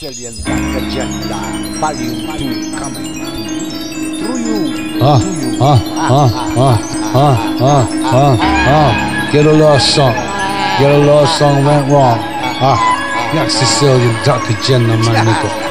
Sicilian Dark Agenda, Volume 2 coming through you. Get a love song. Get a love song went wrong. Young Sicilian Dark Agenda, my nigga.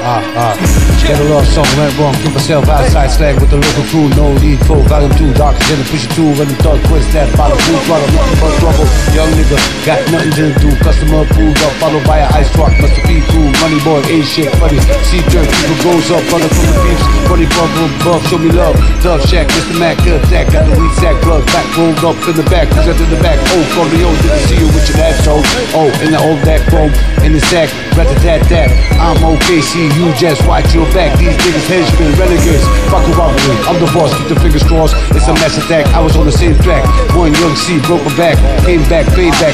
Get a love song went wrong. Keep myself outside slang with the local crew. No lead for Volume 2. Dark Agenda, push it through. Running thought, twist that bottle, blue throttle, looking for trouble. Young nigga, got nothing to do. Customer pulled up, followed by a ice truck. Must be cool. Money boy, ain't shit funny. See dirt, people goes up, brother from the beeps. Funny bubble above, show me love. Dove Shack, Mr. Mac, good attack. Got the weed sack, blood back, rolled up in the back. Present in the back. Oh, Corleone, didn't see you with your asshole. Oh, in the old back chrome, in the sack, rat-a-tat-tat. I'm okay, see you just watch your back. These niggas henchmen, renegades, fuck around with me. I'm the boss, keep the fingers crossed. It's a mass attack, I was on the same track. One young C broke my back, came back, payback,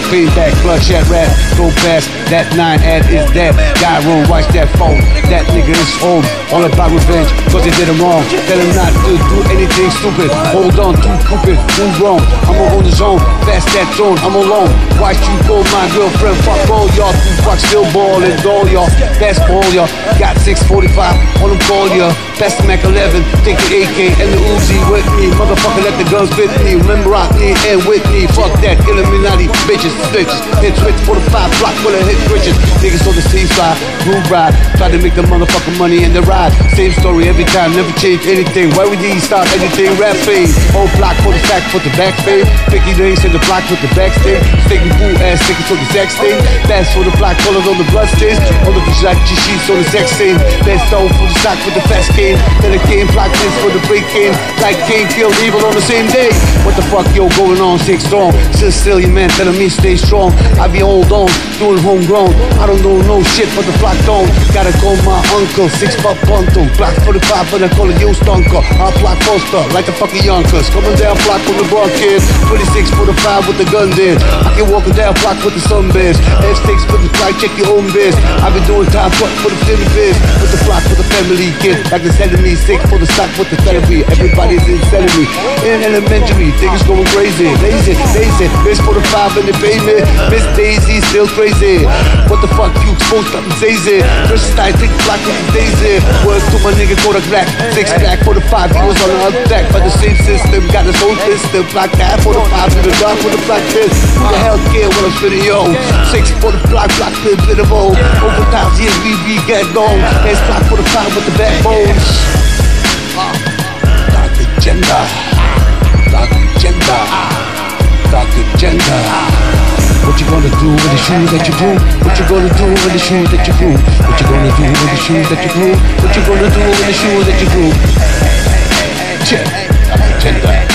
bloodshed rat. Go past, that 9 ad is that. Guy room, watch that phone. That nigga is home, all about revenge, cause they did him wrong. Tell him not to do anything stupid. Hold on, too stupid, move wrong. I'm on the zone, fast that zone, I'm alone. Watch you go, my girlfriend, fuck all y'all. Fuck still ballin', all y'all. Best ball y'all, got 645 on them call ya. Best Mac 11, take the AK and the Uzi with me. Motherfucker, let the guns fit me. Remember Rockney and Whitney. Fuck that, Illuminati, bitches, snitches. Hit switch 45 block full of hit riches. Niggas on the seaside, groove ride. Try to make the motherfucking money in the ride. Same story every time, never change anything. Why would these start anything? Rap fame. Whole block for the sack, for the back fame. 50 days in the block with the backstage. Sticking cool ass niggas for the sex thing. That's for the black colors on the blood stains. On the Versace sheets on the sex scene. Best stone for the sock with the fast cane. Then it came block this for the break game. Like King killed evil on the same day. What the fuck, yo, going on? Sick strong. Sicilian man telling me stay strong. I be hold on, doing homegrown. I don't know no shit, but the block don't. Gotta call my uncle, 6-foot buntle. Block 45, but I call it you stunker. I block poster, like the fucking Yonkers. Coming down block from the Bronx kid. 26 for the 5 with the guns in. I can walk down block with the sunbears. F6 for the fly, check your own biz. I been doing time for the Philly biz. With the flock for the family kid. Like the enemy, 6 for the stock with the therapy. Everybody's insanity. In elementary, niggas going crazy. Lazy, miss for the 5 in the payment. Miss Daisy, still crazy. What the fuck, you supposed to say it? First time, take the block with the Daisy. Words to my nigga, go to black. 6 back for the 5, he was on the other deck. But the same system, got his own system. Black half for the 5 in the dark with the black fist. Who the hell care what I'm spitting, yo? 6 for the block flip, bit of old. Over 1,000 years, we get gone. There's block for the 5 with the backbones. Dark Agenda. Dark Agenda. Dark Agenda. What you gonna do with the shoes that you grew? What you gonna do with the shoes that you grew? What you gonna do with the shoes that you grew? What you gonna do with the shoes that you grew? Check. Dark Agenda.